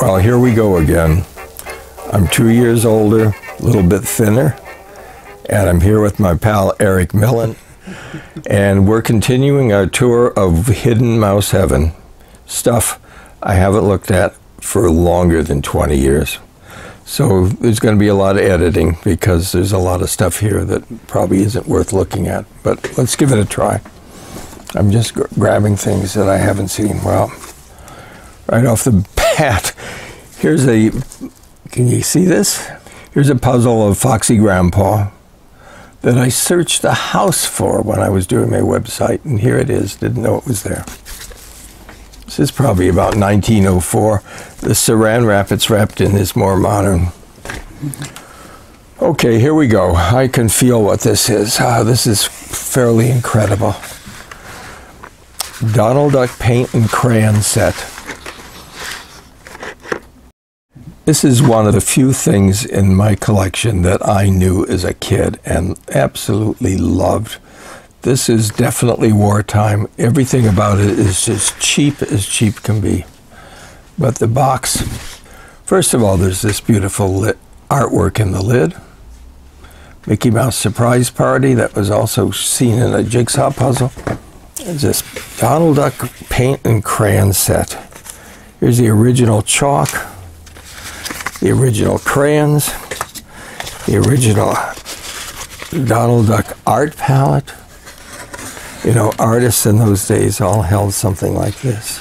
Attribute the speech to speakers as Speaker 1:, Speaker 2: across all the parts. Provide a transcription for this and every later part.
Speaker 1: Well, here we go again. I'm 2 years older, a little bit thinner, and I'm here with my pal Eric Millen, and we're continuing our tour of Hidden Mouse Heaven, stuff I haven't looked at for longer than 20 years. So there's going to be a lot of editing because there's a lot of stuff here that probably isn't worth looking at, but let's give it a try. I'm just grabbing things that I haven't seen. Well, right off the bat, here's a, can you see this? Here's a puzzle of Foxy Grandpa that I searched the house for when I was doing my website, and here it is, didn't know it was there. This is probably about 1904. The saran wrap it's wrapped in is more modern. Okay, here we go. I can feel what this is. This is fairly incredible. Donald Duck paint and crayon set. This is one of the few things in my collection that I knew as a kid and absolutely loved. This is definitely wartime. Everything about it is as cheap can be. But the box, first of all, there's this beautiful artwork in the lid. Mickey Mouse Surprise Party that was also seen in a jigsaw puzzle. There's this Donald Duck paint and crayon set. Here's the original chalk, the original crayons, the original Donald Duck art palette. You know, artists in those days all held something like this.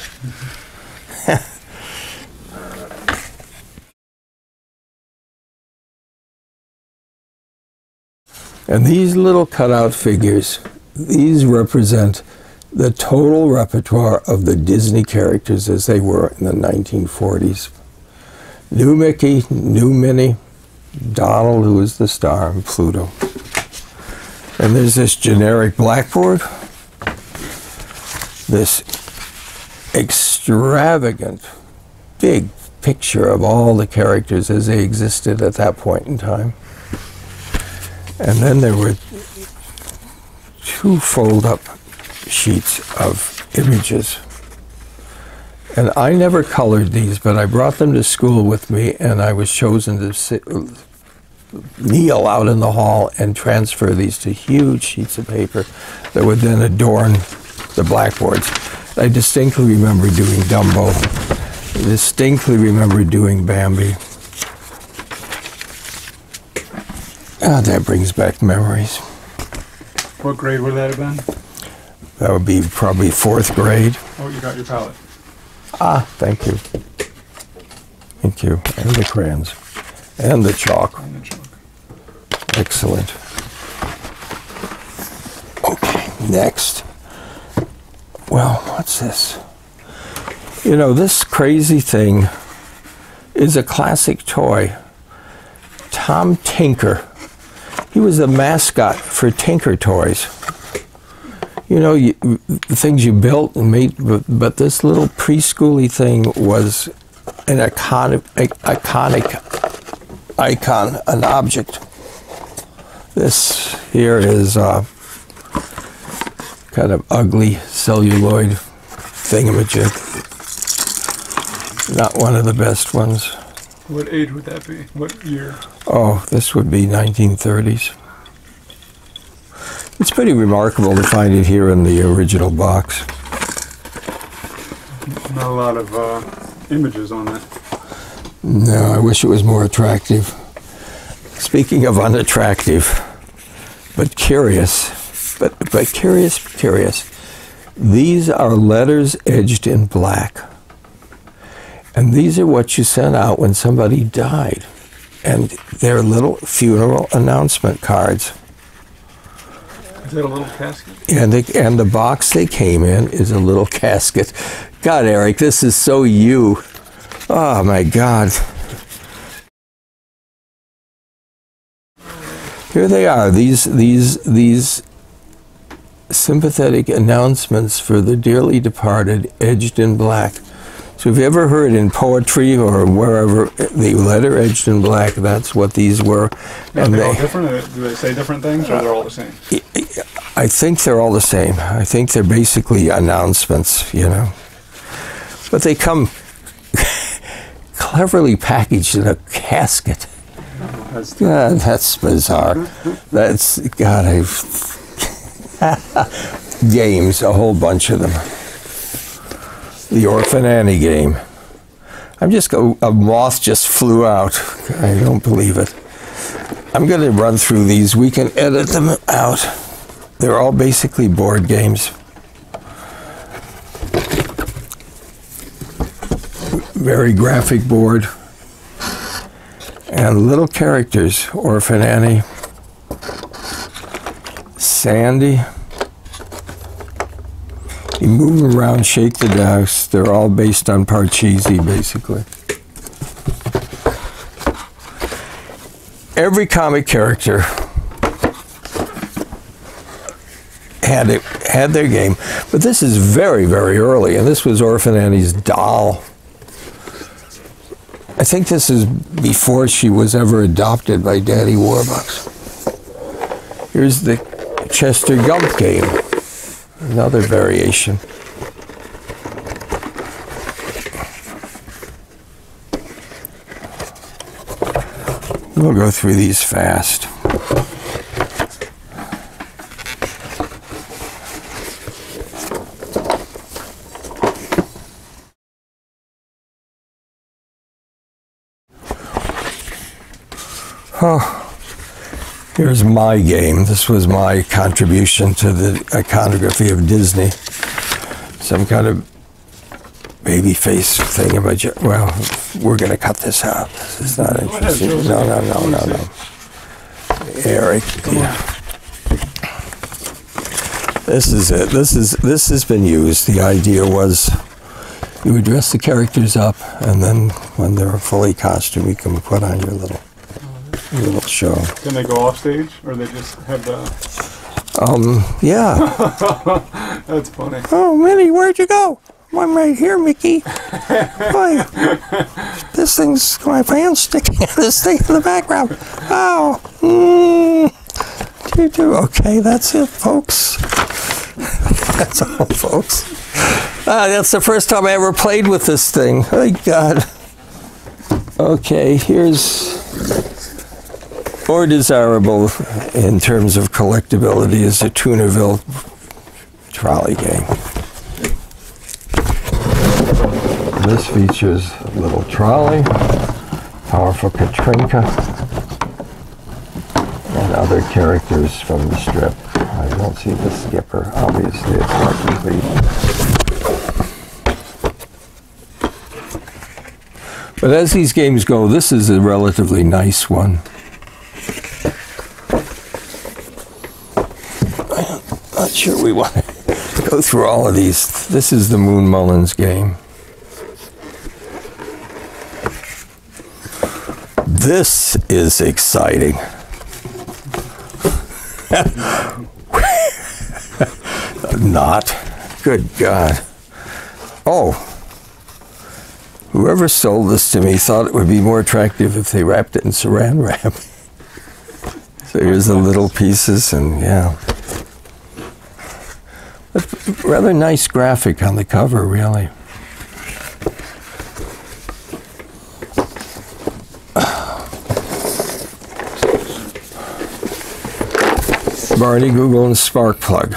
Speaker 1: And these little cutout figures, these represent the total repertoire of the Disney characters as they were in the 1940s. New Mickey, new Minnie, Donald, who is the star, and Pluto. And there's this generic blackboard, this extravagant big picture of all the characters as they existed at that point in time. And then there were two fold-up sheets of images. And I never colored these, but I brought them to school with me, and I was chosen to kneel out in the hall and transfer these to huge sheets of paper that would then adorn the blackboards. I distinctly remember doing Dumbo. I distinctly remember doing Bambi. That brings back memories.
Speaker 2: What grade would that have been?
Speaker 1: That would be probably 4th grade.
Speaker 2: Oh, you got your palette.
Speaker 1: Thank you. Thank you. And the crayons. And the chalk.
Speaker 2: And the chalk.
Speaker 1: Excellent. Okay, next. Well, what's this? You know, this crazy thing is a classic toy. Tom Tinker. He was the mascot for Tinker Toys. You know, the things you built and made, but this little preschooly thing was an iconic icon, an object. This here is kind of ugly celluloid thingamajig. Not one of the best ones.
Speaker 2: What age would that be? What year?
Speaker 1: Oh, this would be 1930s. It's pretty remarkable to find it here in the original box.
Speaker 2: Not a lot of images on that.
Speaker 1: No, I wish it was more attractive. Speaking of unattractive, but curious, but curious. These are letters edged in black. And these are what you sent out when somebody died. And they're little funeral announcement cards.
Speaker 2: Is that a little casket?
Speaker 1: And the box they came in is a little casket. God, Eric, this is so you. Oh, my God. Here they are, these sympathetic announcements for the dearly departed, edged in black. So if you ever heard in poetry or wherever the letter edged in black, that's what these were.
Speaker 2: Are they all different? Do they say different things, or they're all the same?
Speaker 1: I think they're all the same. I think they're basically announcements, you know. But they come cleverly packaged in a casket.
Speaker 2: That's
Speaker 1: God, that's bizarre. That's, God, games, a whole bunch of them. The Orphan Annie game. A moth just flew out. I don't believe it. I'm going to run through these. We can edit them out. They're all basically board games. Very graphic board. And little characters. Orphan Annie. Sandy. You move them around, shake the dice. They're all based on Parcheesi, basically. Every comic character had their game, but this is very, very early, and this was Orphan Annie's doll. I think this is before she was ever adopted by Daddy Warbucks. Here's the Chester Gump game. Another variation. We'll go through these fast. Oh. Here's my game. This was my contribution to the iconography of Disney. Some kind of baby face thing. Well, we're going to cut this out. This is not interesting. No. Eric. Yeah. This is it. This has been used. The idea was you would dress the characters up, and then when they're fully costumed, you can put on your little show.
Speaker 2: Can they go off stage, or they just have the?
Speaker 1: Yeah.
Speaker 2: That's funny.
Speaker 1: Oh, Minnie, where'd you go? I'm right here, Mickey. Boy, this thing's my fan's sticking out this thing in the background. Oh. Okay, that's it, folks. That's all, folks. That's the first time I ever played with this thing. Thank God. Okay, here's more desirable in terms of collectability is the Toonerville trolley game. This features a little trolley, powerful Katrinka, and other characters from the strip. I don't see the skipper. Obviously, it's not complete. But as these games go, this is a relatively nice one. I'm not sure we want to go through all of these. This is the Moon Mullins game. This is exciting. Not. Good God. Oh. Whoever sold this to me thought it would be more attractive if they wrapped it in saran wrap. So here's the little pieces, and yeah. But rather nice graphic on the cover, really. Barney, Google, and Sparkplug.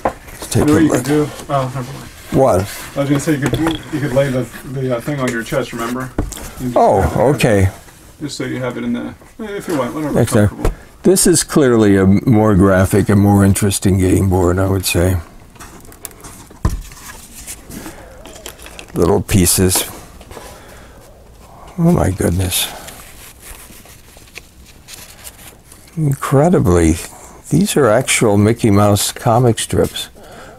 Speaker 1: Let's take
Speaker 2: You know
Speaker 1: a
Speaker 2: what you
Speaker 1: look.
Speaker 2: could do? Oh, never mind.
Speaker 1: What?
Speaker 2: I was going to say you could lay the thing on your chest. Remember? You just have
Speaker 1: Oh,
Speaker 2: it
Speaker 1: okay.
Speaker 2: Just so you have it in the if you want, whatever.
Speaker 1: Next time.
Speaker 2: Comfortable.
Speaker 1: This is clearly a more graphic and more interesting game board, I would say. Little pieces. Oh my goodness. Incredibly, these are actual Mickey Mouse comic strips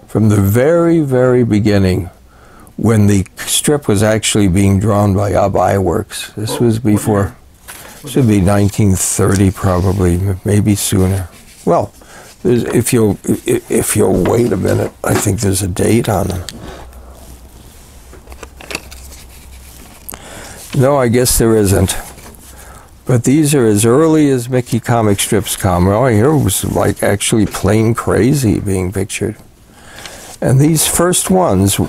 Speaker 1: from the very, very beginning when the strip was actually being drawn by Ub Iwerks. This was before, should be 1930 probably, maybe sooner. Well, if you'll wait a minute, I think there's a date on them. No, I guess there isn't. But these are as early as Mickey comic strips come. Oh, here was like actually plain crazy being pictured. And these first ones were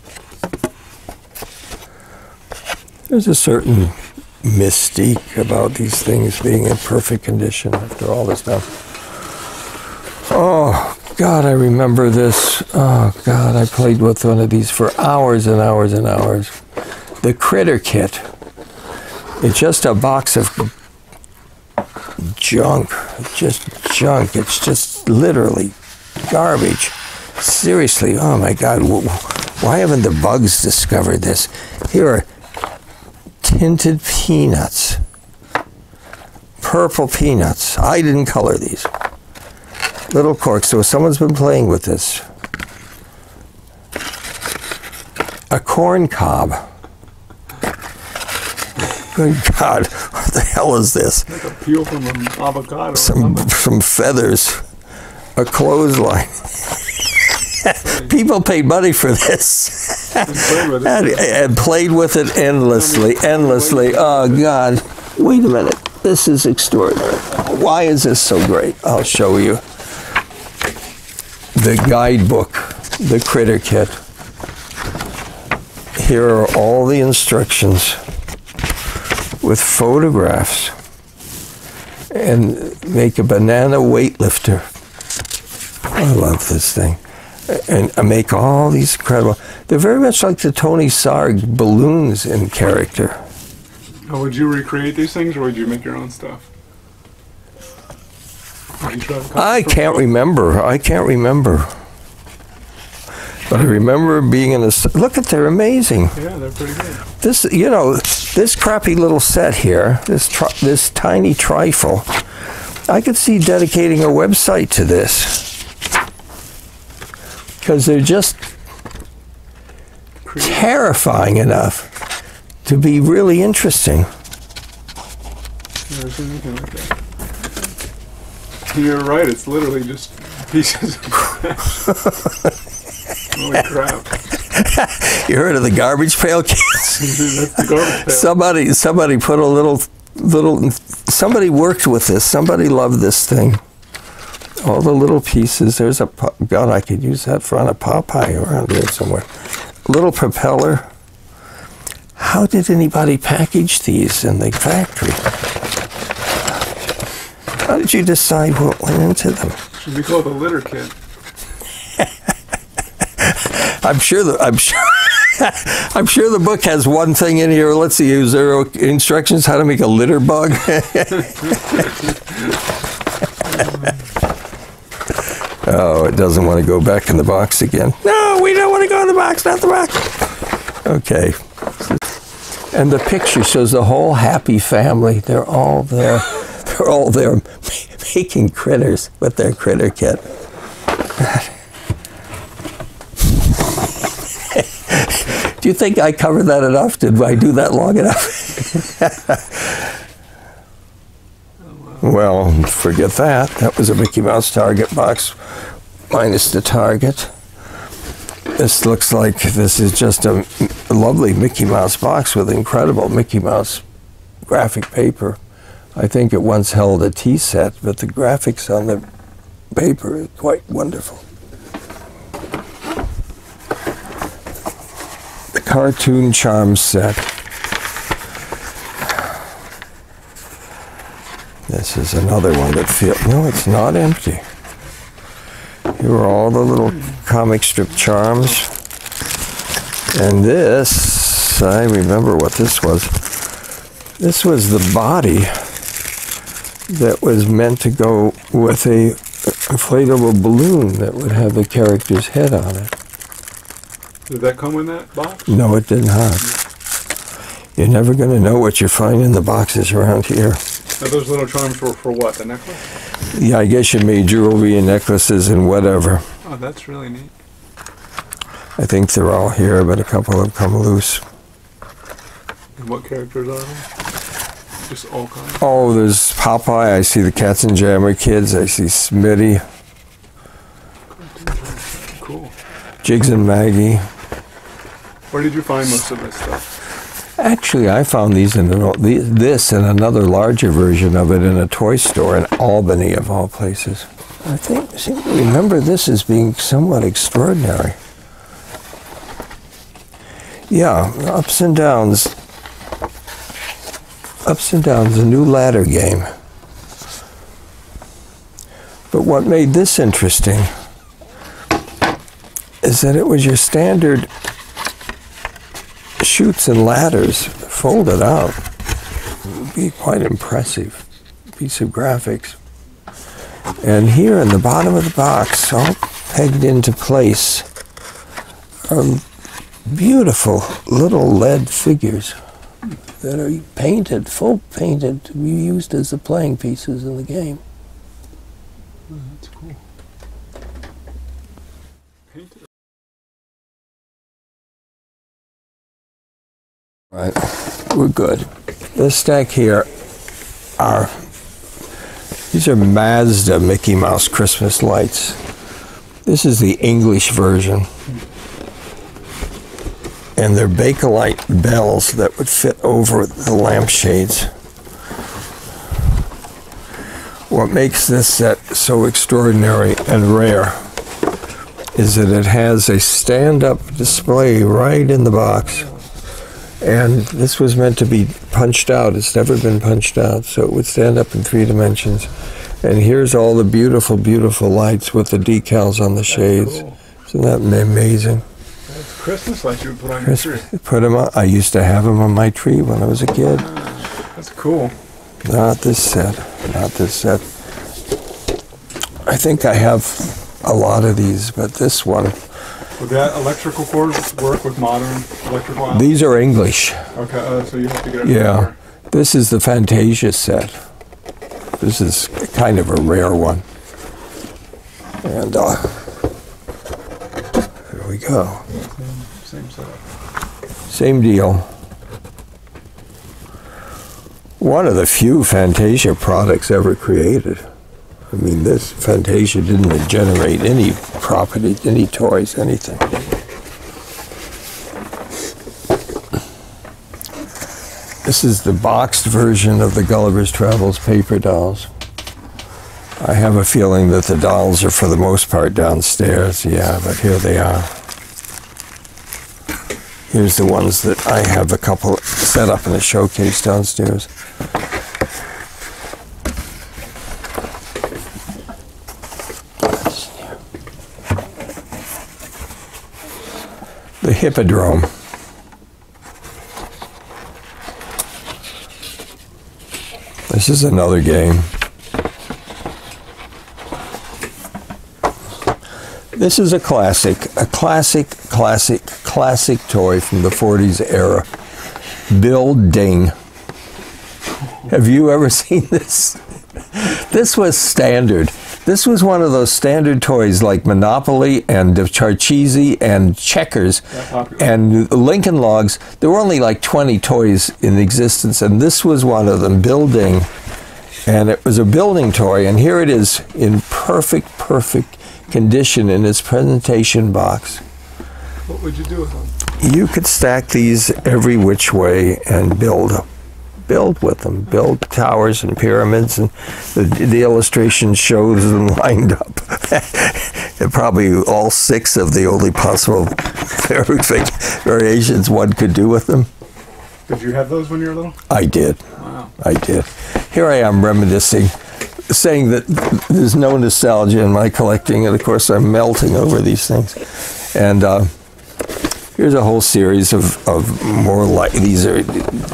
Speaker 1: There's a certain mystique about these things being in perfect condition after all this time. Oh, God, I remember this. Oh, God, I played with one of these for hours and hours and hours. The Critter Kit. It's just a box of junk. Just junk. It's just literally garbage. Seriously, oh my God, why haven't the bugs discovered this? Here are tinted peanuts. Purple peanuts. I didn't color these. Little corks, so someone's been playing with this. A corn cob. Good God, what the hell is this?
Speaker 2: Like a peel from an avocado.
Speaker 1: Some feathers. A clothesline. People paid money for this. And played with it endlessly. Oh, God. Wait a minute. This is extraordinary. Why is this so great? I'll show you. The guidebook, the Critter Kit. Here are all the instructions with photographs. And make a banana weightlifter. I love this thing. And I make all these incredible... They're very much like the Tony Sarg balloons in character.
Speaker 2: Now, would you recreate these things, or would you make your own stuff?
Speaker 1: I can't remember. But I remember being in a... Look at, they're amazing.
Speaker 2: Yeah, they're pretty good.
Speaker 1: This, you know, this crappy little set here, this tiny trifle, I could see dedicating a website to this. Because they're just terrifying enough to be really interesting.
Speaker 2: Never seen anything like that. You're right, it's literally just pieces of trash. Holy crap.
Speaker 1: You heard of the Garbage Pail kids?
Speaker 2: That's the Garbage Pail.
Speaker 1: Somebody put a little, somebody worked with this. Somebody loved this thing. All the little pieces. There's a, God, I could use that for on a Popeye around here somewhere. Little propeller. How did anybody package these in the factory? How did you decide what went into them?
Speaker 2: Should be called a litter kit.
Speaker 1: I'm sure the book has one thing in here. Let's see, is there instructions how to make a litter bug? Oh, it doesn't want to go back in the box again. No, we don't want to go in the box, not the box. Okay. And the picture shows the whole happy family. They're all there. They're all there making critters with their critter kit. Do you think I covered that enough? Did I do that long enough? Well, forget that. That was a Mickey Mouse Target box minus the target. This looks like this is just a lovely Mickey Mouse box with incredible Mickey Mouse graphic paper. I think it once held a tea set, but the graphics on the paper are quite wonderful. The Cartoon Charm set. This is another one that feels... No, it's not empty. Here are all the little comic strip charms. And this, I remember what this was. This was the body that was meant to go with a inflatable balloon that would have the character's head on it.
Speaker 2: Did that come in that box?
Speaker 1: No, it did not. You're never going to know what you find in the boxes around here.
Speaker 2: Now those little charms were for what, the necklace?
Speaker 1: Yeah, I guess you made jewelry and necklaces and whatever.
Speaker 2: Oh, that's really neat.
Speaker 1: I think they're all here, but a couple have come loose.
Speaker 2: And what characters are they? Just all kinds?
Speaker 1: Oh, there's Popeye. I see the Cats and Jammer Kids. I see Smitty.
Speaker 2: Cool.
Speaker 1: Jigs and Maggie.
Speaker 2: Where did you find most of this stuff?
Speaker 1: Actually, I found these in this and another larger version of it in a toy store in Albany, of all places. I seem to remember this as being somewhat extraordinary. Yeah, ups and downs. Ups and downs, a new ladder game. But what made this interesting is that it was your standard chutes and ladders folded out. It would be quite impressive piece of graphics. And here in the bottom of the box, all pegged into place, are beautiful little lead figures that are painted, full painted, to be used as the playing pieces in the game.
Speaker 2: Oh, that's cool. Painted.
Speaker 1: Right, we're good. This stack here these are Mazda Mickey Mouse Christmas lights. This is the English version. And they're Bakelite bells that would fit over the lampshades. What makes this set so extraordinary and rare is that it has a stand-up display right in the box. And this was meant to be punched out. It's never been punched out, so it would stand up in 3 dimensions. And here's all the beautiful, beautiful lights with the decals on the shades.
Speaker 2: Cool.
Speaker 1: Isn't that amazing?
Speaker 2: That's Christmas lights you would put on your tree.
Speaker 1: Put them on. I used to have them on my tree when I was a kid.
Speaker 2: That's cool.
Speaker 1: Not this set. Not this set. I think I have a lot of these, but this one.
Speaker 2: Would that electrical cords work with modern electrical outlets?
Speaker 1: These are English.
Speaker 2: Okay, so you have to get it.
Speaker 1: Yeah. This is the Fantasia set. This is kind of a rare one. And here we go.
Speaker 2: Same setup.
Speaker 1: Same deal. One of the few Fantasia products ever created. I mean, this Fantasia didn't generate any property, any toys, anything. This is the boxed version of the Gulliver's Travels paper dolls. I have a feeling that the dolls are for the most part downstairs, yeah, but here they are. Here's the ones that I have a couple set up in a showcase downstairs. The Hippodrome. This is another game. This is a classic toy from the 40s era. Building. Have you ever seen this? This was standard. This was one of those standard toys like Monopoly and Charchisi and Checkers and Lincoln Logs. There were only like 20 toys in existence, and this was one of them, Building. And it was a building toy, and here it is in perfect condition in its presentation box.
Speaker 2: What would you do with them?
Speaker 1: You could stack these every which way and build with them, build towers and pyramids, and the illustration shows them lined up. And probably all 6 of the only possible variations one could do with them.
Speaker 2: Did you have those when you were little?
Speaker 1: I did.
Speaker 2: Wow.
Speaker 1: I did. Here I am reminiscing, saying that there's no nostalgia in my collecting, and of course I'm melting over these things. And here's a whole series of more like, these are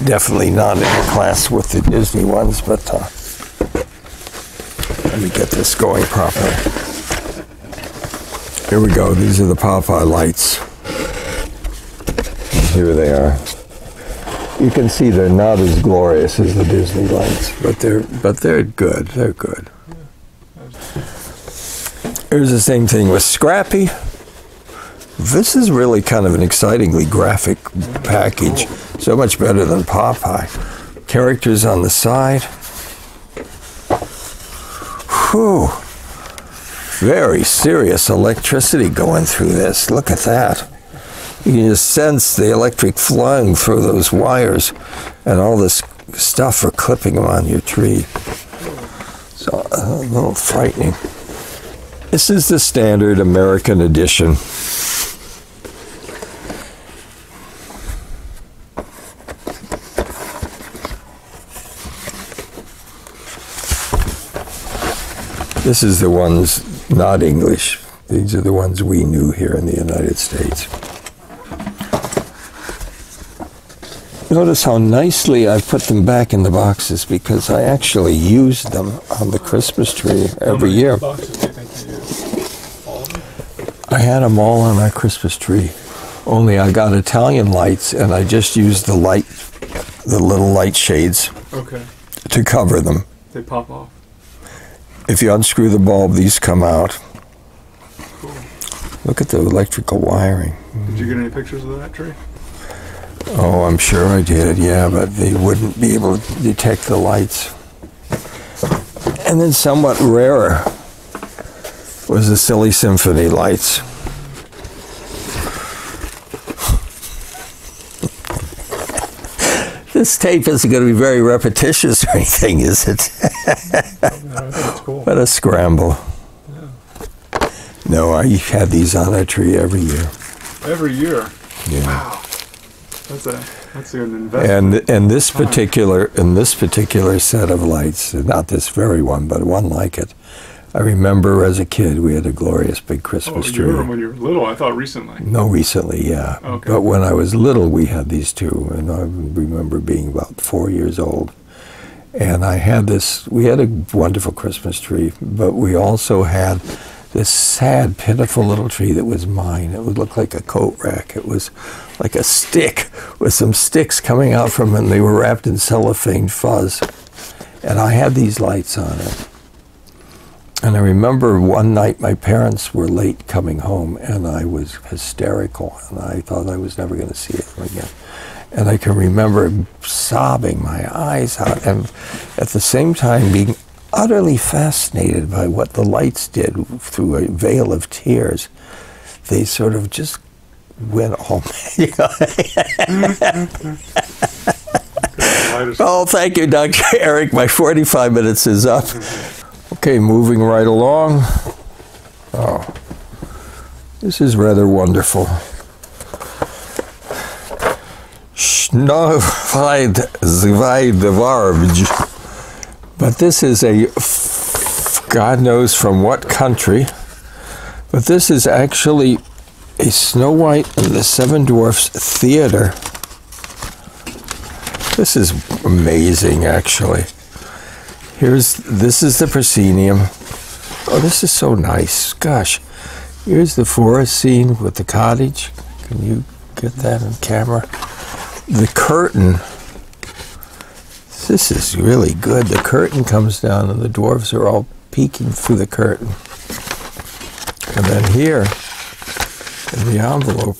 Speaker 1: definitely not in class with the Disney ones, but let me get this going properly. Here we go, these are the Popeye lights. Here they are. You can see they're not as glorious as the Disney lights, but they're good, they're good. Here's the same thing with Scrappy. This is really kind of an excitingly graphic package. So much better than Popeye. Characters on the side. Whew. Very serious electricity going through this. Look at that. You can just sense the electric flowing through those wires and all this stuff for clipping them on your tree. So a little frightening. This is the standard American edition. This is the ones not English. These are the ones we knew here in the United States. Notice how nicely I put them back in the boxes because I actually used them on the Christmas tree every year.
Speaker 2: How many boxes do you think you used? All of them?
Speaker 1: I had them all on our Christmas tree. Only I got Italian lights and I just used the little light shades to cover them.
Speaker 2: They pop off.
Speaker 1: If you unscrew the bulb, these come out.
Speaker 2: Cool.
Speaker 1: Look at the electrical wiring.
Speaker 2: Did you get any pictures of that tree?
Speaker 1: Oh, I'm sure I did, yeah, but they wouldn't be able to detect the lights. And then somewhat rarer was the silly Symphony lights. This tape isn't going to be very repetitious or anything, is it?
Speaker 2: I think it's cool.
Speaker 1: What a scramble.
Speaker 2: Yeah.
Speaker 1: No, I had these on our tree every year.
Speaker 2: Every year?
Speaker 1: Yeah.
Speaker 2: Wow. That's an investment.
Speaker 1: And this particular set of lights, not this very one, but one like it, I remember as a kid we had a glorious big Christmas tree.
Speaker 2: When you were little? I thought recently.
Speaker 1: No, recently, yeah.
Speaker 2: Okay.
Speaker 1: But when I was little, we had these two, and I remember being about 4 years old. And we had a wonderful Christmas tree, but we also had this sad, pitiful little tree that was mine. It would look like a coat rack. It was like a stick with some sticks coming out from it, and they were wrapped in cellophane fuzz. And I had these lights on it. And I remember one night my parents were late coming home, and I was hysterical, and I thought I was never going to see it again. And I can remember sobbing my eyes out, and at the same time being utterly fascinated by what the lights did through a veil of tears. They sort of just went all... Oh, thank you, Dr. Eric. My 45 minutes is up. Okay, moving right along. Oh, this is rather wonderful. Schnaufied zwei Dwarfs. But this is God knows from what country, but this is actually a Snow White and the Seven Dwarfs theater. This is amazing, actually. This is the proscenium. Oh, this is so nice. Gosh, here's the forest scene with the cottage. Can you get that on camera? The curtain. This is really good. The curtain comes down and the dwarves are all peeking through the curtain. And then here, in the envelope,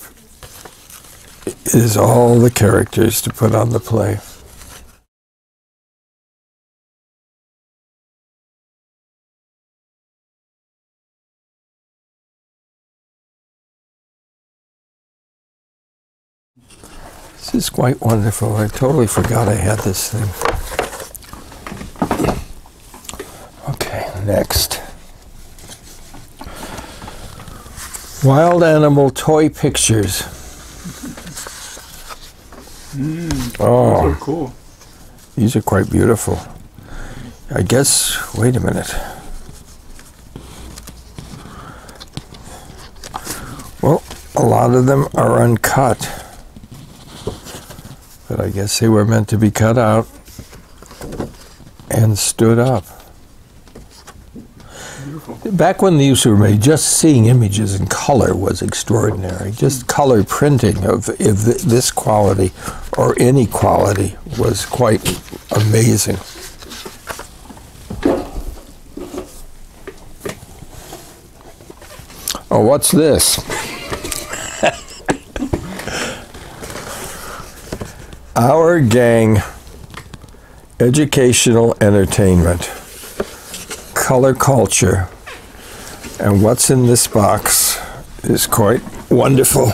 Speaker 1: is all the characters to put on the play. This is quite wonderful. I totally forgot I had this thing. Okay, next. Wild animal toy pictures. Oh,
Speaker 2: those are cool.
Speaker 1: These are quite beautiful. I guess, wait a minute. Well, a lot of them are uncut. But I guess they were meant to be cut out and stood up. Beautiful. Back when these were made, just seeing images in color was extraordinary. Just color printing of this quality or any quality was quite amazing. Oh, what's this? Our Gang Educational Entertainment, Color Culture, and what's in this box is quite wonderful.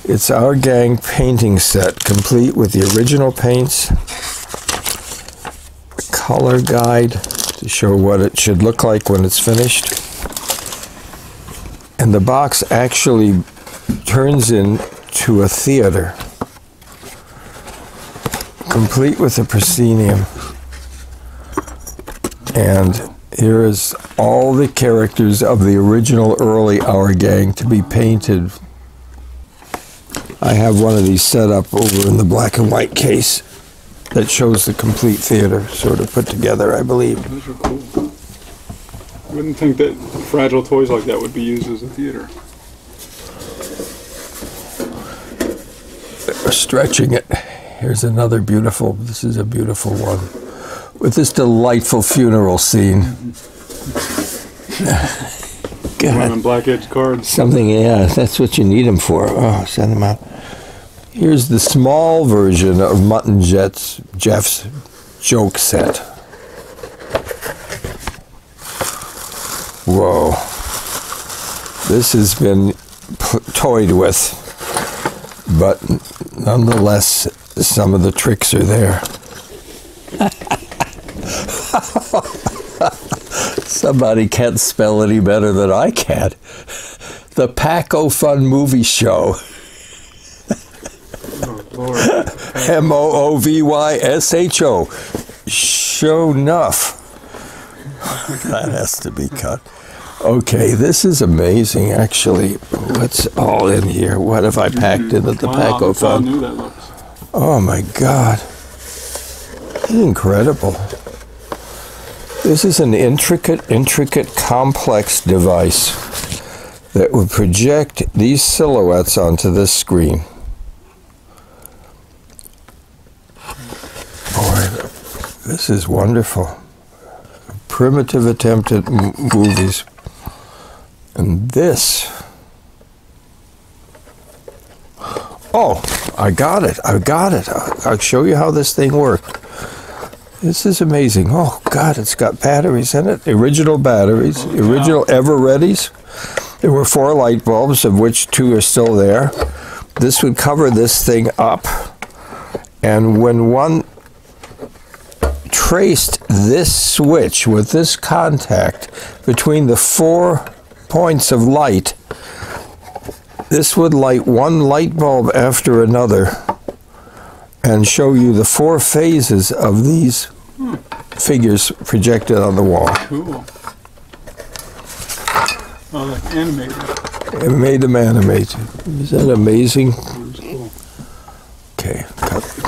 Speaker 1: It's Our Gang painting set, complete with the original paints, a color guide to show what it should look like when it's finished, and the box actually turns into a theater, complete with the proscenium. And here is all the characters of the original early Our Gang to be painted. I have one of these set up over in the black and white case that shows the complete theater sort of put together, I believe.
Speaker 2: Those are cool. I wouldn't think that fragile toys like that would be used as a theater.
Speaker 1: Stretching it. Here's another beautiful, this is a beautiful one, with this delightful funeral scene.
Speaker 2: One of black edge cards.
Speaker 1: Something, yeah, that's what you need them for. Oh, send them out. Here's the small version of Mutt and Jeff's joke set. Whoa. This has been toyed with, but nonetheless, some of the tricks are there. Somebody can't spell any better than I can. The Pack-O-Fun Movie Show.
Speaker 2: Oh, Lord.
Speaker 1: M-O-O-V-Y-S-H-O. Show enough. That has to be cut. Okay, this is amazing, actually. What's all in here? What have I packed into the Pack-O-Fun?
Speaker 2: How new that looks.
Speaker 1: Oh, my God. Incredible. This is an intricate, complex device that would project these silhouettes onto this screen. Boy, this is wonderful. A primitive attempt at movies. And this. Oh, I got it. I'll show you how this thing worked. This is amazing. Oh, God, it's got batteries in it. Original batteries, original Ever-Readies. There were 4 light bulbs, of which 2 are still there. This would cover this thing up. And when one traced this switch with this contact between the 4 points of light, this would light one light bulb after another and show you the 4 phases of these figures projected on the wall.
Speaker 2: Cool. Oh, like animated.
Speaker 1: It made them animate. Is that amazing?
Speaker 2: That's cool.
Speaker 1: Okay,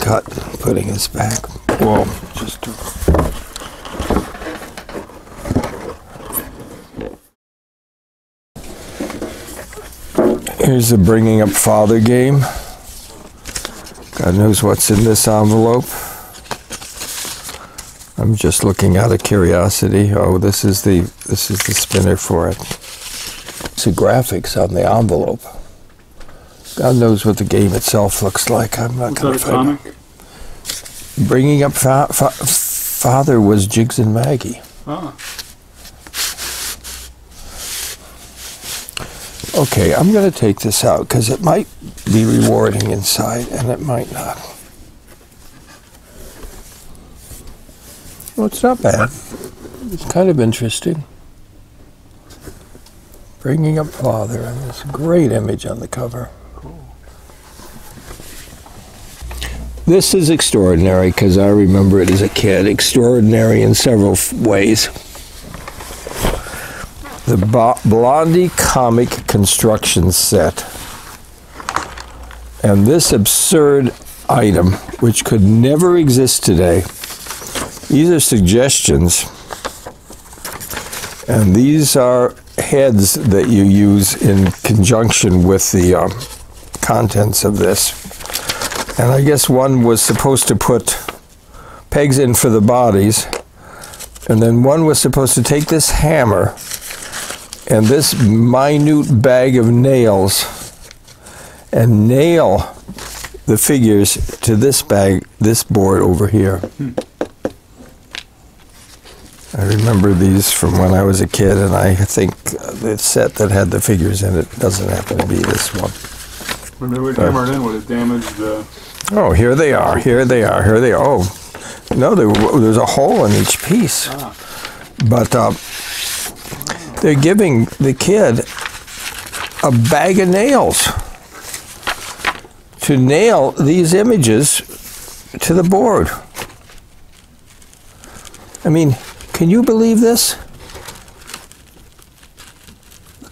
Speaker 1: cut, putting this back. Whoa, just here's the Bringing Up Father game. God knows what's in this envelope. I'm just looking out of curiosity. Oh, this is the spinner for it. It's the graphics on the envelope. God knows what the game itself looks like. I'm not going to find it. Bringing Up Father was Jiggs and Maggie.
Speaker 2: Ah.
Speaker 1: Okay, I'm going to take this out because it might be rewarding inside and it might not. Well, it's not bad. It's kind of interesting. Bringing Up Father, and this great image on the cover.
Speaker 2: Cool.
Speaker 1: This is extraordinary because I remember it as a kid. Extraordinary in several ways. The Blondie comic construction set. And this absurd item, which could never exist today, these are suggestions, and these are heads that you use in conjunction with the contents of this. And I guess one was supposed to put pegs in for the bodies, and then one was supposed to take this hammer and this minute bag of nails and nail the figures to this bag, this board over here. I remember these from when I was a kid, and I think the set that had the figures in it doesn't happen to be this one.
Speaker 2: When they would hammer it in, would it damage the...
Speaker 1: Oh, here they are, here they are, here they are. Oh, no, there's a hole in each piece.
Speaker 2: Ah.
Speaker 1: But they're giving the kid a bag of nails to nail these images to the board. I mean, can you believe this?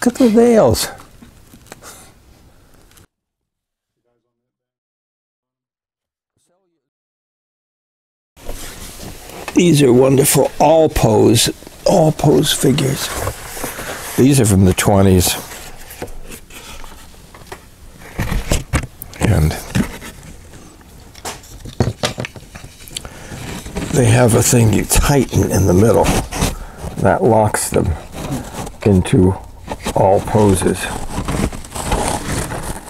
Speaker 1: Look at the nails. These are wonderful all pose figures. These are from the 20s. And they have a thing you tighten in the middle. That locks them into all poses.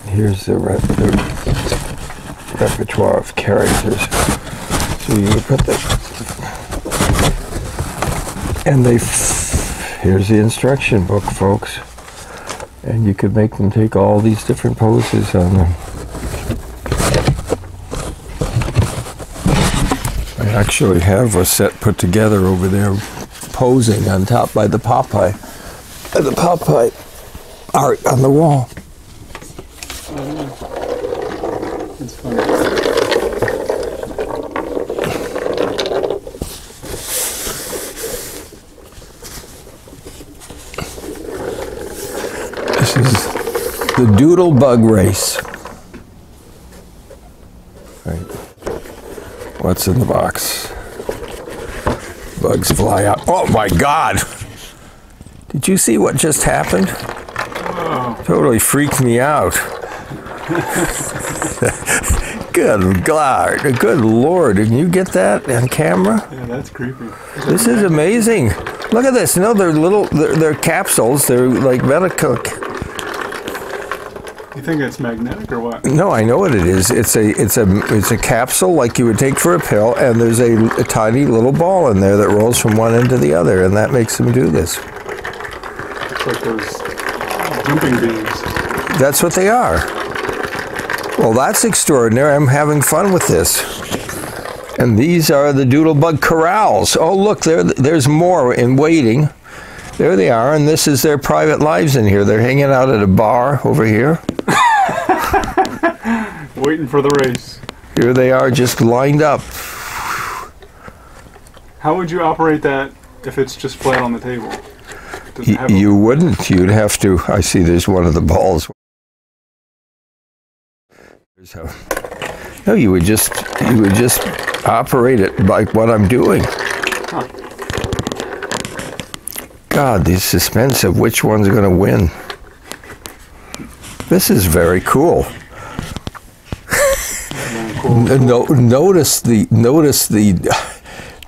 Speaker 1: Here's the repertoire of characters. So you put the, and here's the instruction book, folks. And you could make them take all these different poses on them. I actually have a set put together over there, posing on top by the Popeye. The Popeye art on the wall.
Speaker 2: It's funny.
Speaker 1: This is the Doodlebug Race. Right. What's in the box? Bugs fly out. Oh my God! Did you see what just happened?
Speaker 2: Oh.
Speaker 1: Totally freaked me out. Good God, good Lord, didn't you get that on camera?
Speaker 2: Yeah, that's creepy.
Speaker 1: This is amazing. Look at this. No, they're little, they're capsules. They're like medical.
Speaker 2: You think it's magnetic or what?
Speaker 1: No, I know what it is. It's a capsule like you would take for a pill, and there's a tiny little ball in there that rolls from one end to the other, and that makes them do this.
Speaker 2: It's like those jumping beans.
Speaker 1: That's what they are. Well, that's extraordinary. I'm having fun with this. And these are the Doodlebug Corrals. Oh, look, there's more in waiting. There they are, and this is their private lives in here. They're hanging out at a bar over here.
Speaker 2: Waiting for the race.
Speaker 1: Here they are, just lined up.
Speaker 2: How would you operate that if it's just flat on the table? Does it have
Speaker 1: You wouldn't. You'd have to. I see there's one of the balls. No, you would just operate it like what I'm doing.
Speaker 2: Huh.
Speaker 1: God, the suspense of which one's going to win. This is very cool. Notice the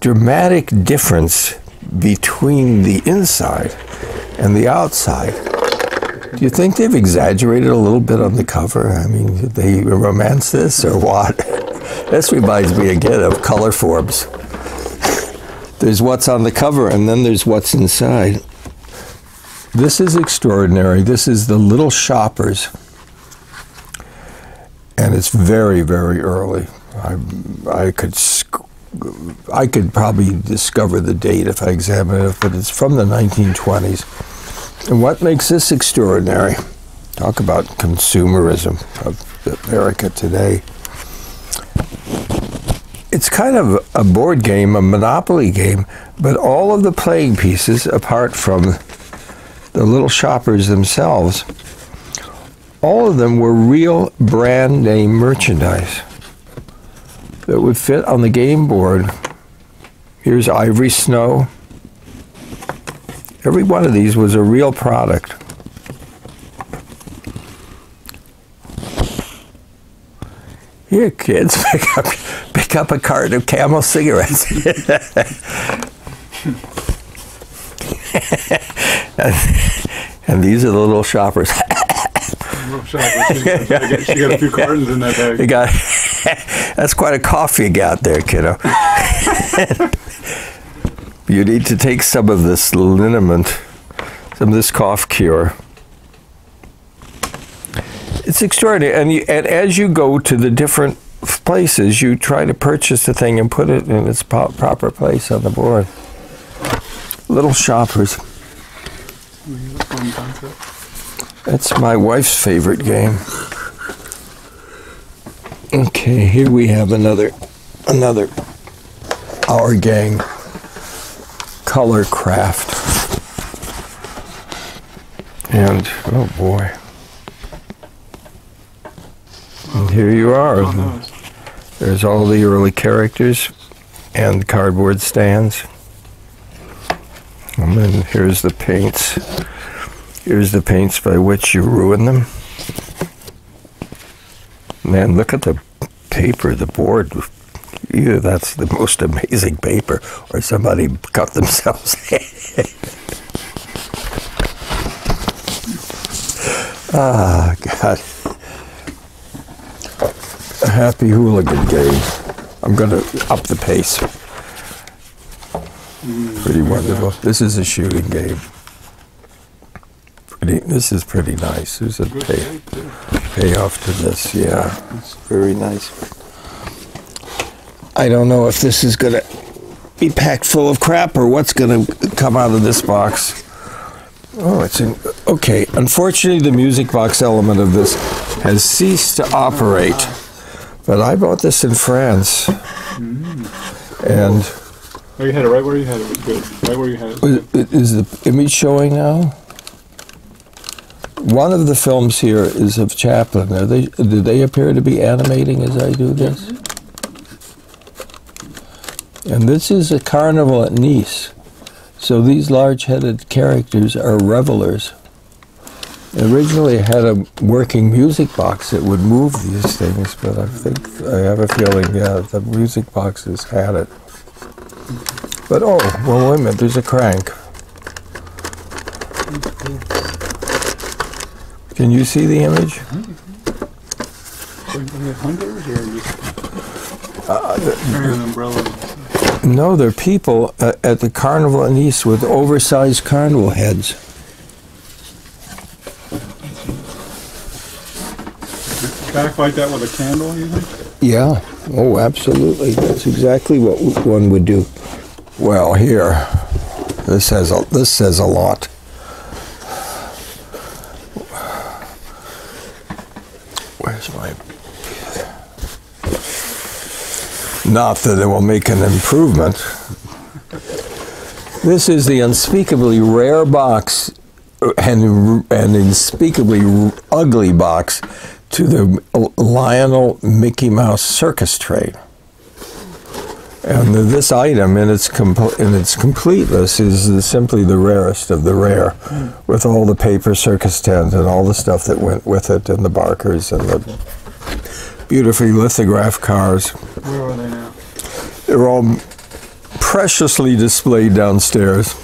Speaker 1: dramatic difference between the inside and the outside. Do you think they've exaggerated a little bit on the cover? I mean, did they romance this or what? This reminds me again of color forms. There's what's on the cover and then there's what's inside. This is extraordinary. This is the Little Shoppers. And it's very, very early. I could probably discover the date if I examine it, but it's from the 1920s. And what makes this extraordinary? Talk about consumerism of America today. It's kind of a board game, a Monopoly game, but all of the playing pieces, apart from the Little Shoppers themselves, all of them were real brand name merchandise that would fit on the game board. Here's Ivory Snow. Every one of these was a real product. Here, kids, pick up a carton of Camel cigarettes. and these are the Little Shoppers.
Speaker 2: Little Shoppers. She got a few cartons in that bag.
Speaker 1: That's quite a cough you got there, kiddo. You need to take some of this liniment, some of this cough cure. It's extraordinary. And as you go to the different places, you try to purchase the thing and put it in its proper place on the board. Little Shoppers. That's my wife's favorite game. Okay, here we have another Our Gang color craft. And, oh boy. And here you are.
Speaker 2: Oh, nice.
Speaker 1: There's all the early characters and cardboard stands. And then here's the paints. Here's the paints by which you ruin them. Man, look at the paper, the board. Either that's the most amazing paper or somebody cut themselves. Ah, God. A happy hooligan game. I'm going to up the pace. Pretty wonderful. This is a shooting game. This is pretty nice. There's a payoff to this. Yeah, it's very nice. I don't know if this is going to be packed full of crap or what's going to come out of this box. Oh, it's in. Okay, unfortunately, the music box element of this has ceased to operate. But I bought this in France. And.
Speaker 2: Oh, you had it right where you had it. Was good. Right where you had it.
Speaker 1: Is the image showing now? One of the films here is of Chaplin. Do they appear to be animating as I do this? And this is a carnival at Nice. So these large-headed characters are revelers. Originally, it had a working music box that would move these things, but I have a feeling, yeah, the music boxes had it. But oh, well, wait a minute, there's a crank. Can you see the image?
Speaker 2: Hunters or just carrying an umbrella?
Speaker 1: No, they're people at the carnival in Nice with oversized carnival heads.
Speaker 2: Backlight that with a candle, you think?
Speaker 1: Yeah. Oh, absolutely. That's exactly what one would do. Well, here, this says a lot. Where's my? Not that it will make an improvement. This is the unspeakably rare box and unspeakably ugly box to the Lionel Mickey Mouse circus train. And this item in its completeness is simply the rarest of the rare, with all the paper circus tent and all the stuff that went with it, and the barkers and the beautifully lithographed cars.
Speaker 2: Where are they now?
Speaker 1: They're all preciously displayed downstairs.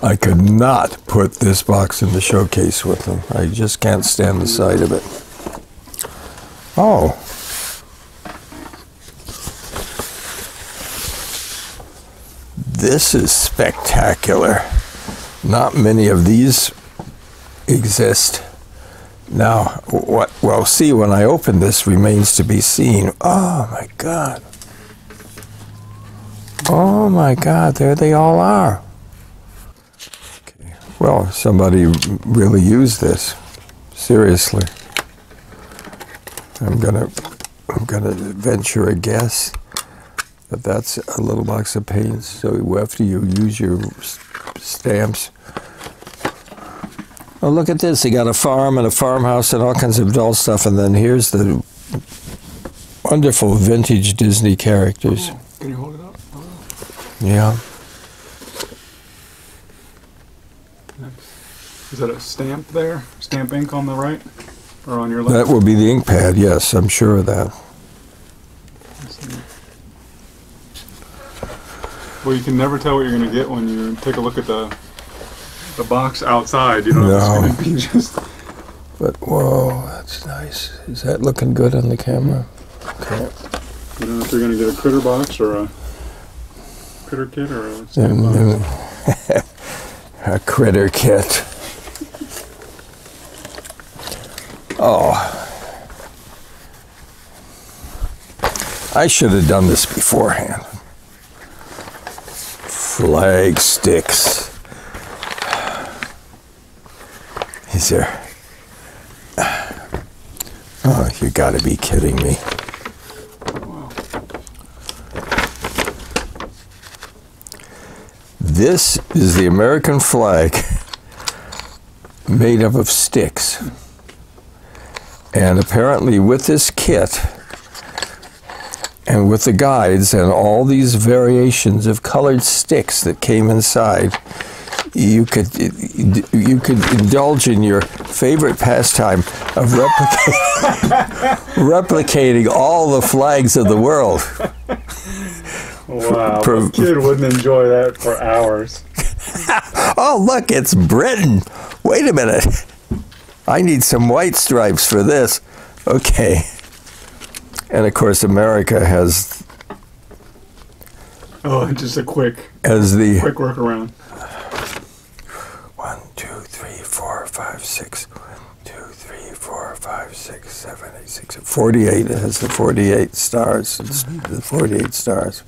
Speaker 1: I could not put this box in the showcase with them. I just can't stand the sight of it. Oh. This is spectacular. Not many of these exist. Now, what we'll see when I open this remains to be seen. Oh my God. Oh my God, there they all are. Okay. Well, somebody really used this. Seriously. I'm gonna venture a guess that that's a little box of paints. So after you use your stamps. Oh, look at this. They got a farm and a farmhouse and all kinds of doll stuff. And then here's the wonderful vintage Disney characters.
Speaker 2: Oh, can you hold it up? Oh.
Speaker 1: Yeah.
Speaker 2: Is that a stamp there? Stamp ink on the right? Or on your left?
Speaker 1: That will be the ink pad, yes. I'm sure of that.
Speaker 2: Well, you can never tell what you're going to get when you take a look at the box outside. You know,
Speaker 1: No.
Speaker 2: it's going to be just...
Speaker 1: But, whoa, that's nice. Is that looking good on the camera? Okay.
Speaker 2: You don't know if you're going to get a critter box or a critter kit or a stamp box.
Speaker 1: A critter kit. Oh. I should have done this beforehand. Flag sticks. Is there? Oh, you gotta be kidding me.
Speaker 2: Wow.
Speaker 1: This is the American flag made up of sticks. And apparently with this kit, and with the guides and all these variations of colored sticks that came inside, you could indulge in your favorite pastime of replicating all the flags of the world.
Speaker 2: Wow, a kid wouldn't enjoy that for hours.
Speaker 1: Oh, look, it's Britain. Wait a minute. I need some white stripes for this. Okay. And of course, America has...
Speaker 2: Oh, just a quick workaround.
Speaker 1: 1, 2, 3, 4, 5, 6. 1, 2, 3, 4, 5, 6, 7, 8, 6. 48. It has the 48 stars. It's the 48 stars.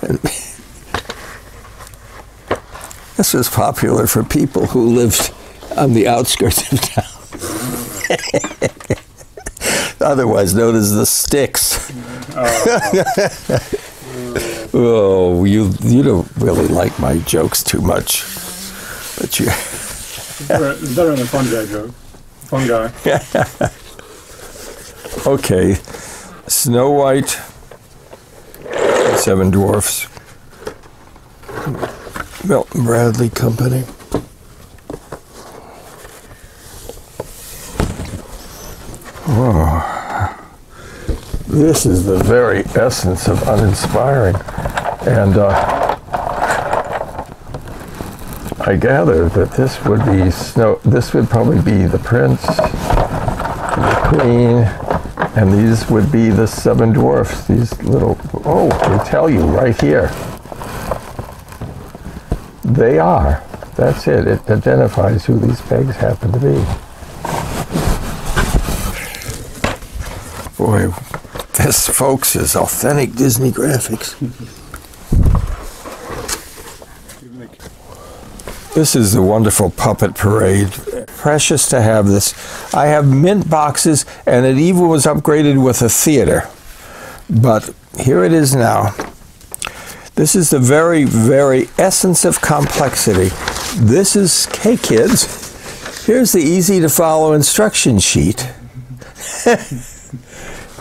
Speaker 1: And this was popular for people who lived on the outskirts of town. Otherwise known as the sticks. Oh, you don't really like my jokes too much, but you.
Speaker 2: It's better than a fun guy joke. Fun guy.
Speaker 1: Okay, Snow White, 7 Dwarfs, Milton Bradley Company. Oh, this is the very essence of uninspiring, and I gather that this would be This would probably be the Prince, the Queen, and these would be the 7 Dwarfs. These little. Oh, they tell you right here. They are. That's it. It identifies who these pegs happen to be. Boy, this, folks, is authentic Disney graphics. This is the wonderful puppet parade. Precious to have this. I have mint boxes, and it even was upgraded with a theater. But here it is now. This is the very, very essence of complexity. This is, hey kids, here's the easy to follow instruction sheet.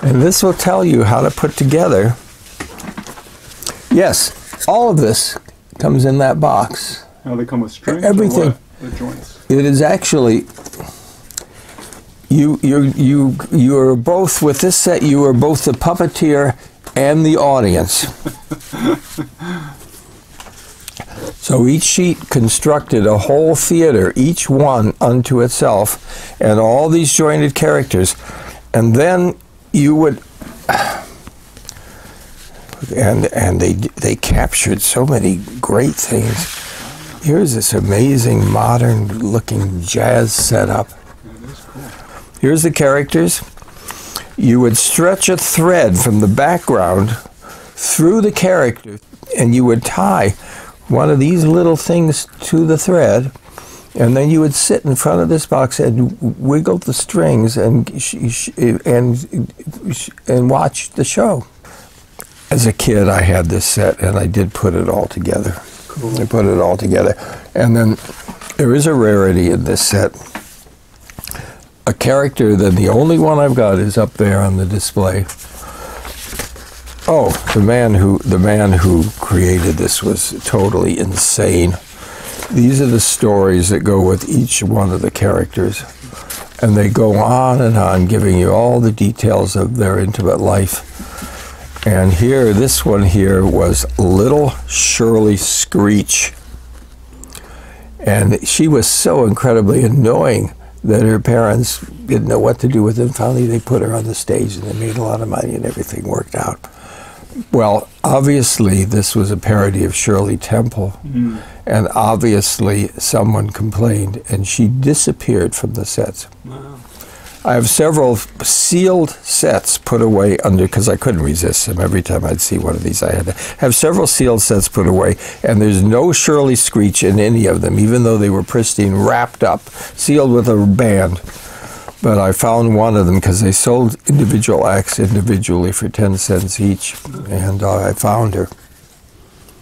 Speaker 1: And this will tell you how to put together. Yes, all of this comes in that box.
Speaker 2: Now they come with strings.
Speaker 1: Everything.
Speaker 2: Or what? The joints.
Speaker 1: It is actually. You are both with this set. You are both the puppeteer and the audience. So each sheet constructed a whole theater, each one unto itself, and all these jointed characters, and then you would, and they captured so many great things. Here's this amazing modern-looking jazz setup. Here's the characters. You would stretch a thread from the background through the character, and you would tie one of these little things to the thread, and then you would sit in front of this box and wiggle the strings and watch the show. As a kid, I had this set, and I did put it all together. Cool. I put it all together. And then there is a rarity in this set. A character that the only one I've got is up there on the display. Oh, the man who created this was totally insane. These are the stories that go with each one of the characters. And they go on, giving you all the details of their intimate life. And here, this one here was Little Shirley Screech. And she was so incredibly annoying that her parents didn't know what to do with her. And finally, they put her on the stage, and they made a lot of money, and everything worked out. Well, obviously, this was a parody of Shirley Temple. Mm. And obviously, someone complained, and she disappeared from the sets. Wow. I have several sealed sets put away under, because I couldn't resist them. Every time I'd see one of these, I had to have several sealed sets put away, and there's no Shirley Screech in any of them, even though they were pristine, wrapped up, sealed with a band. But I found one of them because they sold individual acts individually for 10 cents each, and I found her.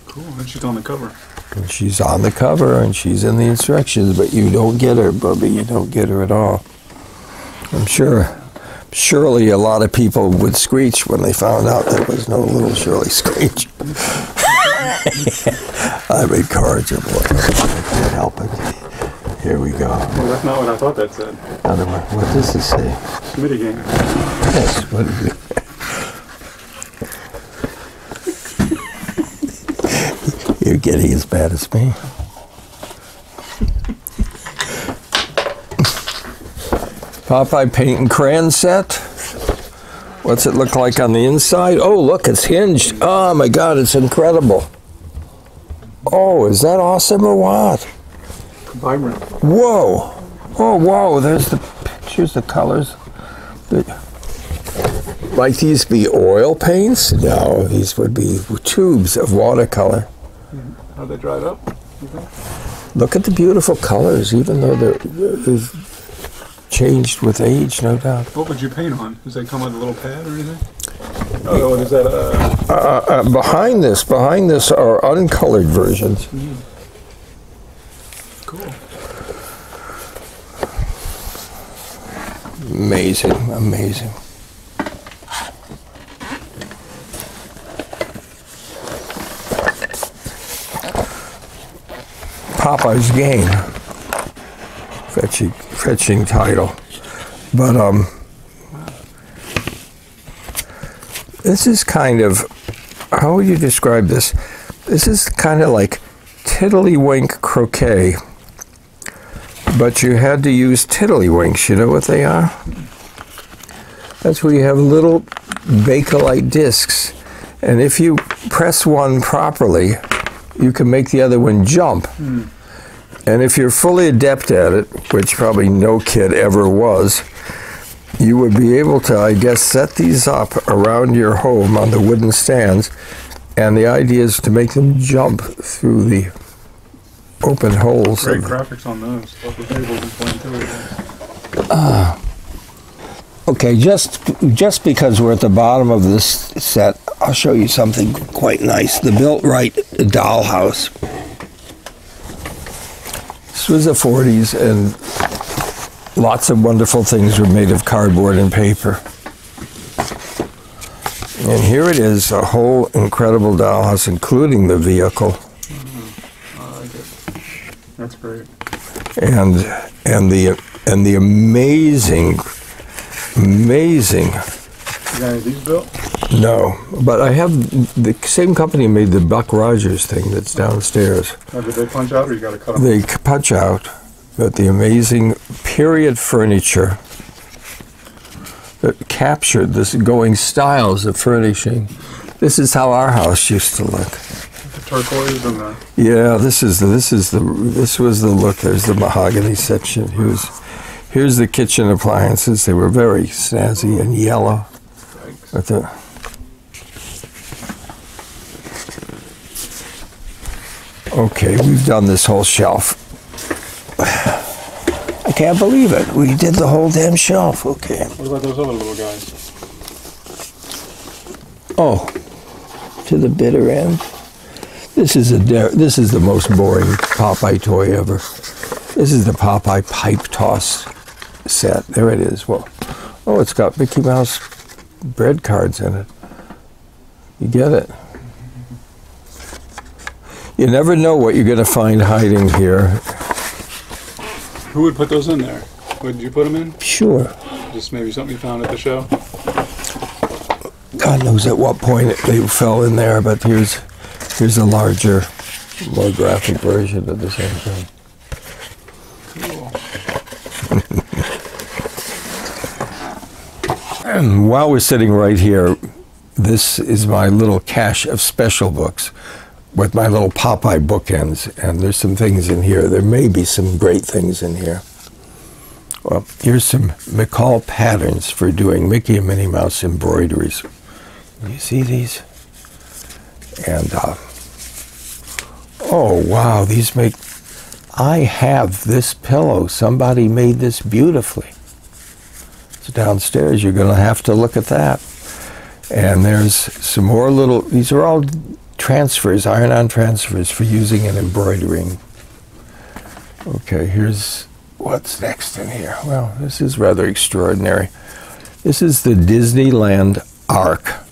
Speaker 2: Cool, and she's on the cover.
Speaker 1: And she's on the cover and she's in the instructions, but you don't get her, Bubby. You don't get her at all. I'm sure. Surely a lot of people would screech when they found out there was no little Shirley Screech. I'm incorrigible. I can't help it. Here we go.
Speaker 2: Well, that's not what I thought that said.
Speaker 1: What does this say?
Speaker 2: Smitty game.
Speaker 1: Yes. What is it? You're getting as bad as me. Popeye paint and crayon set. What's it look like on the inside? Oh, look, it's hinged. Oh my God, it's incredible. Oh, is that awesome or what?
Speaker 2: Vibrant.
Speaker 1: Whoa. Oh, whoa, there's the pictures, the colors. Might these be oil paints? No, these would be tubes of watercolor.
Speaker 2: Are they dried up?
Speaker 1: Look at the beautiful colors, even though they're changed with age, no doubt.
Speaker 2: What would you paint on? Does that come on a little pad or anything? Oh, is that
Speaker 1: behind this are uncolored versions.
Speaker 2: Cool.
Speaker 1: Amazing, amazing. Popeye's Game. Fetching title. But this is kind of, how would you describe this? This is kind of like tiddlywink croquet, but you had to use tiddlywinks. You know what they are? That's where you have little Bakelite discs, and if you press one properly, you can make the other one jump. And if you're fully adept at it, which probably no kid ever was, you would be able to, I guess, set these up around your home on the wooden stands, and the idea is to make them jump through the open holes.
Speaker 2: Great graphics on those.
Speaker 1: Okay, just because we're at the bottom of this set, I'll show you something quite nice. The Built Right Dollhouse. This was the 40s, and lots of wonderful things were made of cardboard and paper. And here it is, a whole incredible dollhouse, including the vehicle.
Speaker 2: I like it. That's great.
Speaker 1: And the amazing.
Speaker 2: You got any of these built?
Speaker 1: No, but I have the same company made the Buck Rogers thing that's downstairs.
Speaker 2: Oh, did they punch out, or you got to cut them?
Speaker 1: They punch out, but the amazing period furniture that captured this going styles of furnishing. This is how our house used to look.
Speaker 2: The turquoise and the...
Speaker 1: Yeah, this was the look. There's the mahogany section. Here's the kitchen appliances. They were very snazzy and yellow. But okay, we've done this whole shelf. I can't believe it. We did the whole damn shelf. Okay.
Speaker 2: What about those other little guys?
Speaker 1: Oh, to the bitter end. This is the most boring Popeye toy ever. This is the Popeye pipe toss set. There it is. Well, oh, it's got Mickey Mouse bread cards in it. You get it. You never know what you're going to find hiding here.
Speaker 2: Who would put those in there? Would you put them in?
Speaker 1: Sure.
Speaker 2: Just maybe something you found at the show?
Speaker 1: God knows at what point they fell in there, but here's a larger, more graphic version of the same thing.
Speaker 2: Cool.
Speaker 1: And while we're sitting right here, this is my little cache of special books with my little Popeye bookends, and there's some things in here. There may be some great things in here. Well, here's some McCall patterns for doing Mickey and Minnie Mouse embroideries. You see these? And, oh, wow, these make... I have this pillow. Somebody made this beautifully. It's downstairs. You're going to have to look at that. And there's some more little... These are all transfers, iron-on transfers for using in embroidering. Okay, here's what's next in here. Well, this is rather extraordinary. This is the Disneyland Ark.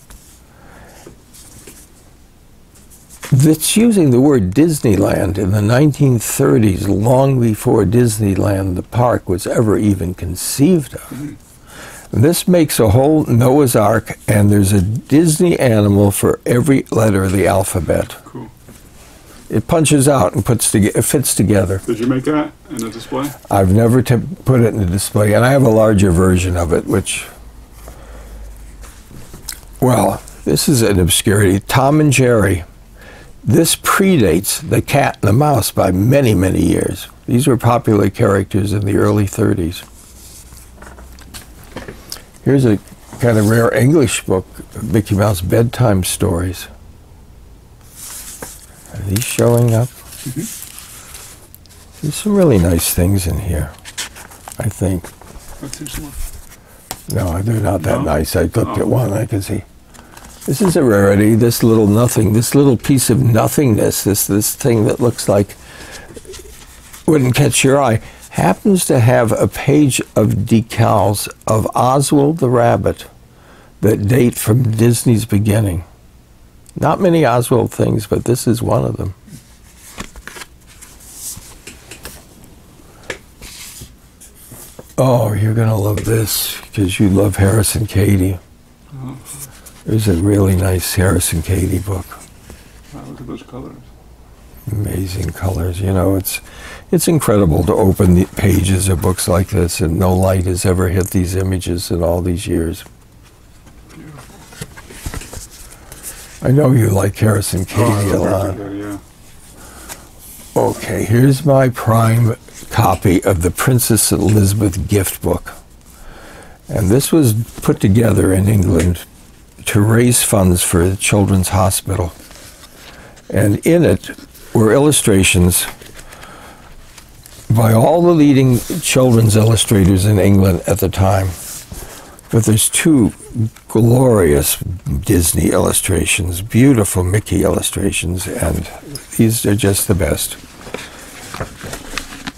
Speaker 1: It's using the word Disneyland in the 1930s, long before Disneyland, the park, was ever even conceived of. This makes a whole Noah's Ark, and there's a Disney animal for every letter of the alphabet.
Speaker 2: Cool.
Speaker 1: It punches out and it fits together.
Speaker 2: Did you make that in a display?
Speaker 1: I've never put it in a display, and I have a larger version of it, which, well, this is an obscurity. Tom and Jerry. This predates the cat and the mouse by many, many years. These were popular characters in the early 30s. Here's a kind of rare English book, Mickey Mouse Bedtime Stories. Are these showing up? There's some really nice things in here, I think.
Speaker 2: Let's see some more.
Speaker 1: No, they're not that nice. I looked at one, I can see. This is a rarity, this little nothing, this little piece of nothingness, this thing that looks like wouldn't catch your eye, happens to have a page of decals of Oswald the Rabbit that date from Disney's beginning. Not many Oswald things, but this is one of them. Oh, you're going to love this, because you love Harrison Cady. There's a really nice Harrison Cady book.
Speaker 2: Wow, look at those colors.
Speaker 1: Amazing colors. You know, it's incredible to open the pages of books like this, and no light has ever hit these images in all these years.
Speaker 2: Beautiful.
Speaker 1: I know you like Harrison Cady a lot.
Speaker 2: Yeah.
Speaker 1: Okay, here's my prime copy of the Princess Elizabeth gift book. And this was put together in England to raise funds for the Children's Hospital. And in it were illustrations by all the leading children's illustrators in England at the time. But there's two glorious Disney illustrations, beautiful Mickey illustrations, and these are just the best.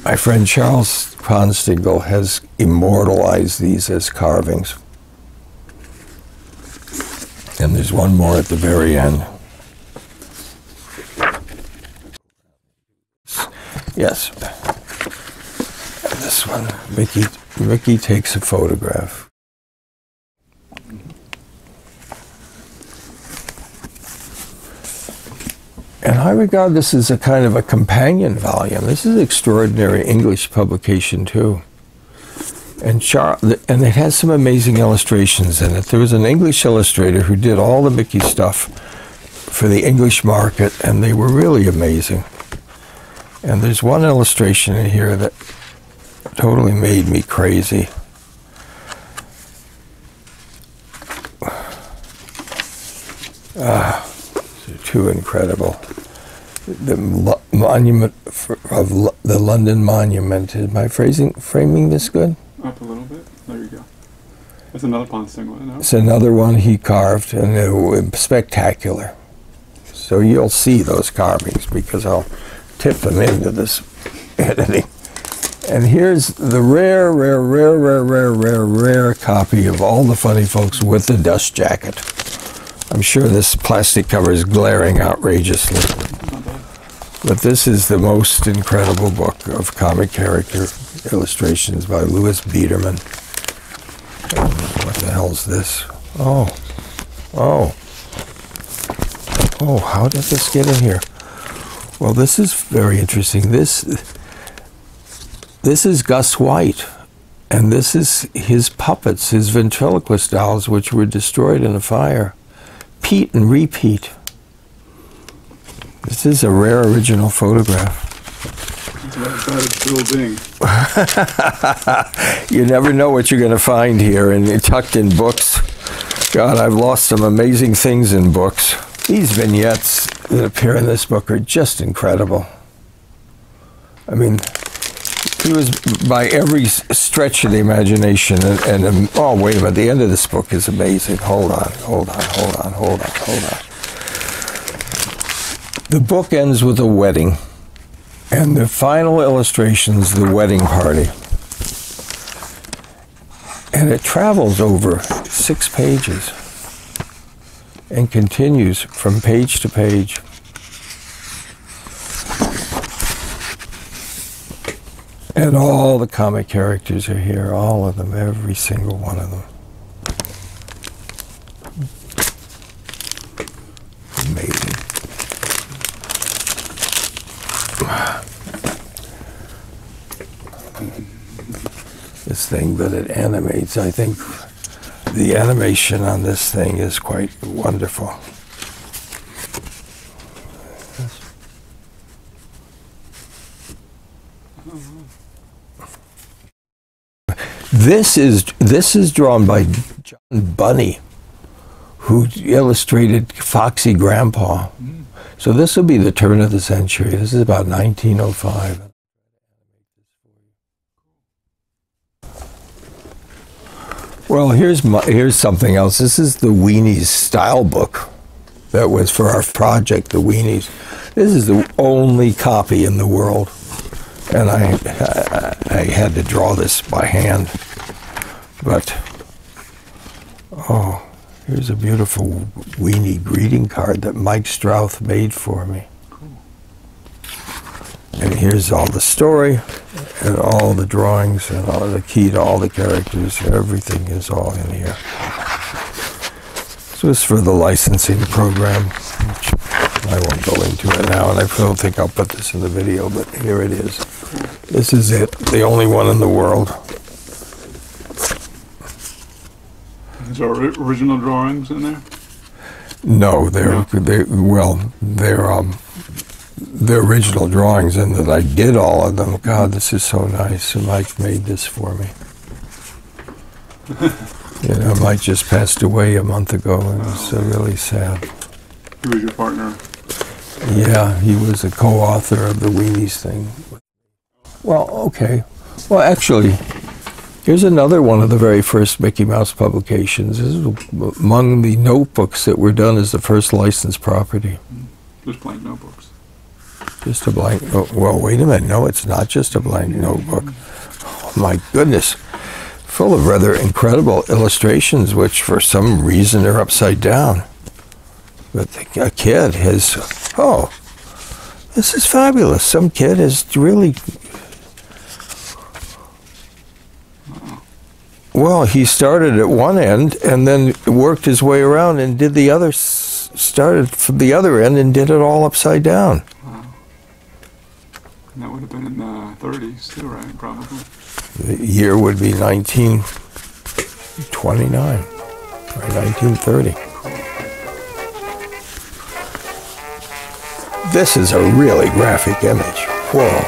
Speaker 1: My friend Charles Constingle has immortalized these as carvings. And there's one more at the very end. Yes. And this one, Mickey takes a photograph. And I regard this as a kind of a companion volume. This is an extraordinary English publication too. And it has some amazing illustrations in it. There was an English illustrator who did all the Mickey stuff for the English market, and they were really amazing. And there's one illustration in here that totally made me crazy. They're too incredible. The monument of the London Monument. Am I framing this good?
Speaker 2: Up a little bit. There you go. That's another Pond Singlet, no?
Speaker 1: It's another one he carved, and they were spectacular. So you'll see those carvings, because I'll tip them into this editing. And here's the rare copy of All the Funny Folks with the dust jacket. I'm sure this plastic cover is glaring outrageously. But this is the most incredible book of comic character illustrations by Louis Biederman. What the hell's this? Oh, how did this get in here? Well, this is very interesting. This is Gus White, and this is his puppets, his ventriloquist dolls, which were destroyed in a fire. Pete and repeat. This is a rare original photograph. You never know what you're going to find here, and tucked in books. God, I've lost some amazing things in books. These vignettes that appear in this book are just incredible. I mean, he was by every stretch of the imagination, and oh, wait a minute, the end of this book is amazing. Hold on. The book ends with a wedding, and the final illustration's the wedding party. And it travels over 6 pages and continues from page to page. And all the comic characters are here, all of them, every single one of them. Amazing. This thing, but it animates. I think the animation on this thing is quite wonderful. This is drawn by John Bunny, who illustrated Foxy Grandpa. So this will be the turn of the century. This is about 1905. Well, here's something else. This is the Wienies style book that was for our project, the Wienies. This is the only copy in the world, and I had to draw this by hand. But oh, here's a beautiful Wienie greeting card that Mike Strouth made for me. And here's all the story and all the drawings and all the key to all the characters. Everything is all in here. So it's for the licensing program, which I won't go into it now, and I don't think I'll put this in the video, but here it is. This is it, the only one in the world.
Speaker 2: Is there original drawings in there?
Speaker 1: No, they're original drawings, and that I did all of them. God, this is so nice. And Mike made this for me. You know, Mike just passed away a month ago, and it's really sad.
Speaker 2: He was your partner?
Speaker 1: Yeah, he was a co-author of the Wienies thing. Well, okay. Well, actually, here's another one of the very first Mickey Mouse publications. This is among the notebooks that were done as the first licensed property.
Speaker 2: Just blank notebooks.
Speaker 1: Just a blank, well, wait a minute. No, it's not just a blank notebook. Oh, my goodness. Full of rather incredible illustrations, which for some reason are upside down. But a kid has, oh, this is fabulous. Some kid has really, well, he started at one end and then worked his way around and did the other, started from the other end and did it all upside down.
Speaker 2: Wow. And that would have been in the 30s too, right? Probably.
Speaker 1: The year would be 1929, or 1930. This is a really graphic image. Whoa.